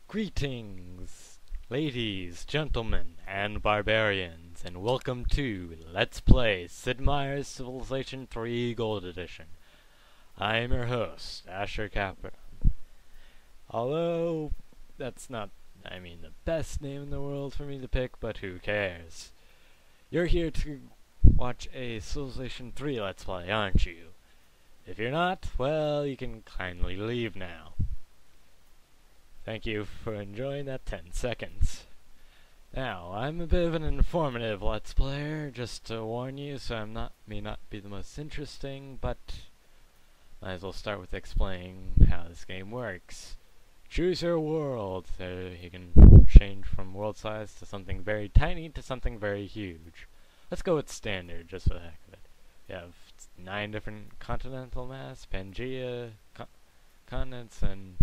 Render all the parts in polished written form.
Greetings, ladies, gentlemen, and barbarians, and welcome to Let's Play Sid Meier's Civilization 3 Gold Edition. I am your host, Asher Kaperdon. Although, that's not, the best name in the world for me to pick, but who cares? You're here to watch a Civilization 3 Let's Play, aren't you? If you're not, well, you can kindly leave now. Thank you for enjoying that 10 seconds. Now, I'm a bit of an informative Let's Player, just to warn you, so may not be the most interesting, but might as well start with explaining how this game works. Choose your world. You can change from world size to something very tiny to something very huge. Let's go with standard, just for the heck of it. You have 9 different continental mass, Pangea, continents, and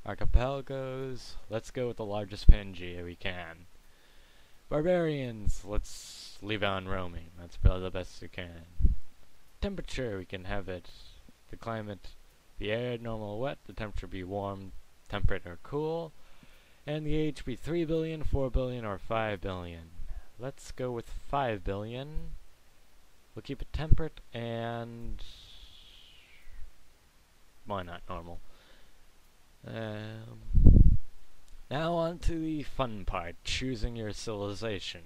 archipelagos. Let's go with the largest Pangea we can. Barbarians, let's leave on roaming. That's probably the best we can. Temperature, we can have it, the climate, the air normal wet, the temperature be warm, temperate, or cool, and the age be 3 billion, 4 billion, or 5 billion. Let's go with 5 billion. We'll keep it temperate, and why not normal? Now on to the fun part, choosing your civilization.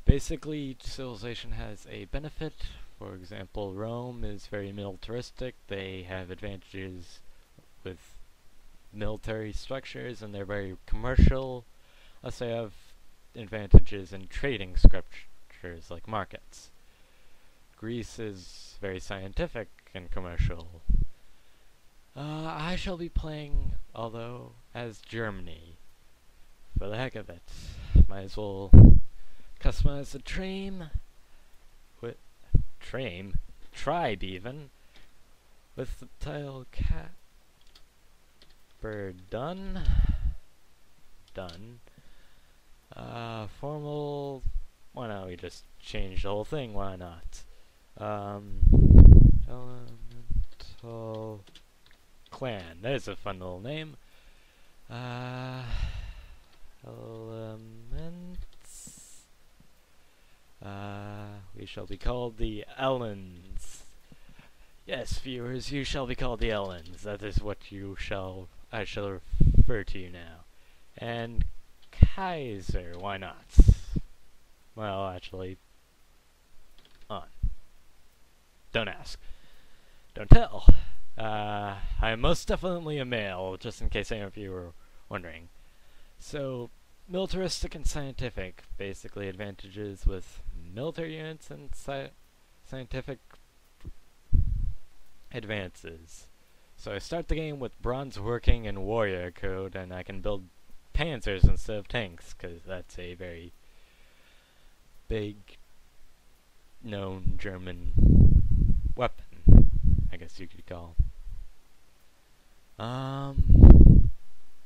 Basically, each civilization has a benefit. For example, Rome is very militaristic. They have advantages with military structures, and they're very commercial. Plus, they have advantages in trading structures like markets. Greece is very scientific and commercial. I shall be playing, although, as Germany. For the heck of it. Might as well customize the tribe even, with the title Kaperdon. Done. Formal, why not we just change the whole thing, why not? Elemental Clan, there's a fun little name. Elements. We shall be called the Ellens. Yes, viewers, you shall be called the Ellens. That is what I shall refer to you now. And Kaiser, why not? Well, actually, on. Don't ask. Don't tell. I am most definitely a male, just in case any of you were wondering. So, militaristic and scientific, basically advantages with military units and scientific advances. So I start the game with bronze working and warrior code, and I can build panzers instead of tanks, because that's a very big known German weapon, I guess you could call.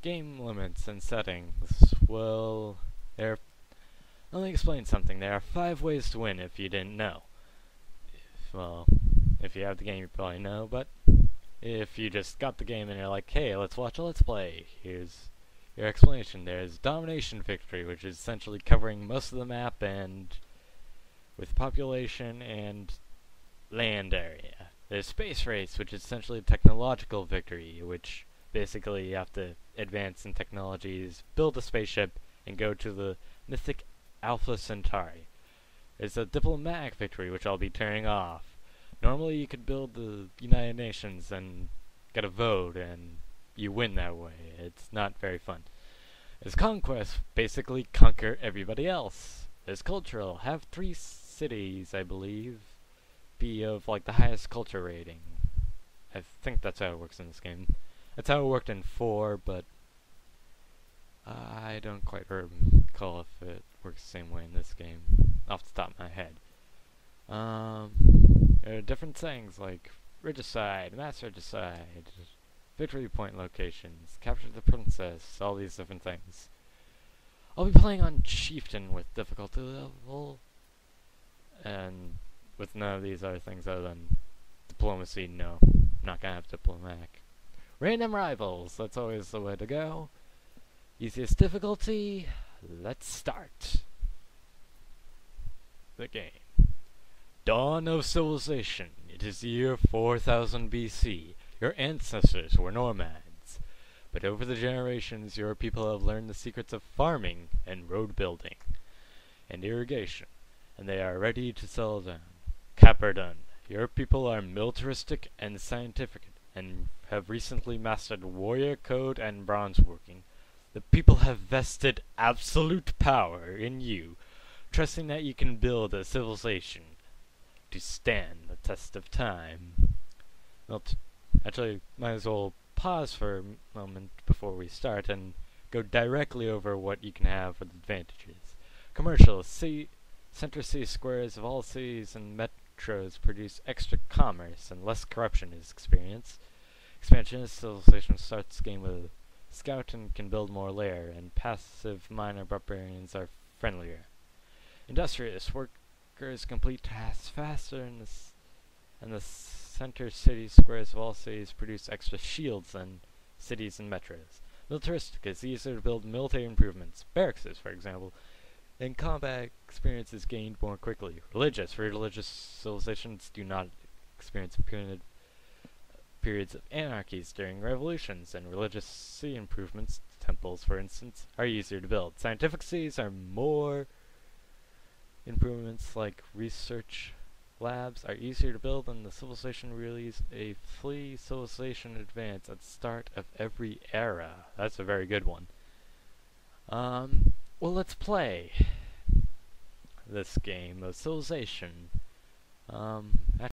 Game limits and settings. Well, let me explain something. There are 5 ways to win if you didn't know. If you have the game you probably know, but if you just got the game and you're like, hey, let's watch a Let's Play, here's your explanation. There's Domination Victory, which is essentially covering most of the map and with population and land area. There's Space Race, which is essentially a technological victory, which basically you have to advance in technologies, build a spaceship, and go to the mythic Alpha Centauri. There's a diplomatic victory, which I'll be turning off. Normally you could build the United Nations and get a vote, and you win that way. It's not very fun. There's Conquest, basically conquer everybody else. There's Cultural, have 3 cities, I believe, be of like the highest culture rating. I think that's how it works in this game. That's how it worked in 4, but I don't quite recall if it works the same way in this game, off the top of my head. There are different things like Regicide, Mass Regicide, Victory Point locations, Capture the Princess, all these different things. I'll be playing on Chieftain with difficulty level, and with none of these other things other than diplomacy. No, I'm not gonna have diplomatic. Random rivals, that's always the way to go. Easiest difficulty, let's start the game. Dawn of civilization. It is the year 4000 BC. Your ancestors were nomads. But over the generations, your people have learned the secrets of farming and road building and irrigation, and they are ready to settle down. Kaperdon. Your people are militaristic and scientific, and have recently mastered warrior code and bronze working. The people have vested absolute power in you, trusting that you can build a civilization to stand the test of time. Well, actually, might as well pause for a moment before we start and go directly over what you can have with advantages. Commercial. Center city squares of all cities and metros produce extra commerce and less corruption is experienced. Expansionist civilization starts the game with a scout and can build more lair, and passive minor barbarians are friendlier. Industrious. Workers complete tasks faster, and the center city squares of all cities produce extra shields than cities and metros. Militaristic. It's easier to build military improvements. Barracks, for example, and combat experience is gained more quickly. Religious. Religious civilizations do not experience periods of anarchies during revolutions, and religious city improvements, temples for instance, are easier to build. Scientific cities are more improvements like research labs are easier to build, and the civilization release a free civilization advance at the start of every era. That's a very good one. Well, let's play this game of civilization. Actually,